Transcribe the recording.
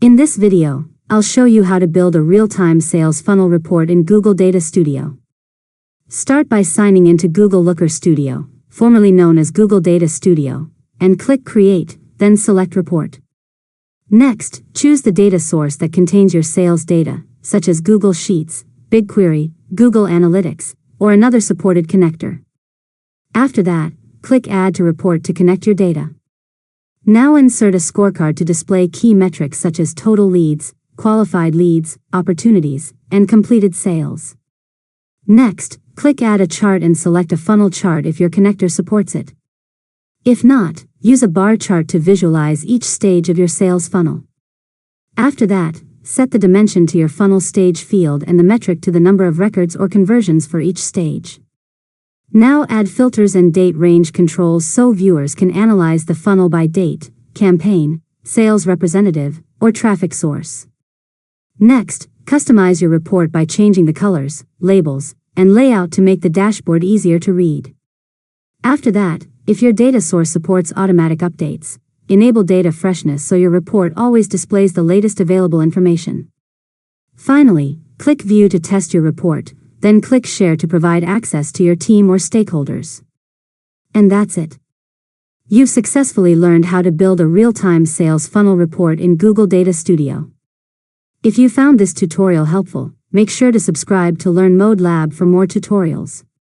In this video, I'll show you how to build a real-time sales funnel report in Google Data Studio. Start by signing into Google Looker Studio, formerly known as Google Data Studio, and click Create, then select Report. Next, choose the data source that contains your sales data, such as Google Sheets, BigQuery, Google Analytics, or another supported connector. After that, click Add to Report to connect your data. Now insert a scorecard to display key metrics such as total leads, qualified leads, opportunities, and completed sales. Next, click Add a chart and select a funnel chart if your connector supports it. If not, use a bar chart to visualize each stage of your sales funnel. After that, set the dimension to your funnel stage field and the metric to the number of records or conversions for each stage. Now add filters and date range controls so viewers can analyze the funnel by date, campaign, sales representative, or traffic source. Next, customize your report by changing the colors, labels, and layout to make the dashboard easier to read. After that, if your data source supports automatic updates, enable data freshness so your report always displays the latest available information. Finally, click View to test your report, then click Share to provide access to your team or stakeholders. And that's it. You've successfully learned how to build a real-time sales funnel report in Google Data Studio. If you found this tutorial helpful, make sure to subscribe to Learn Mode Lab for more tutorials.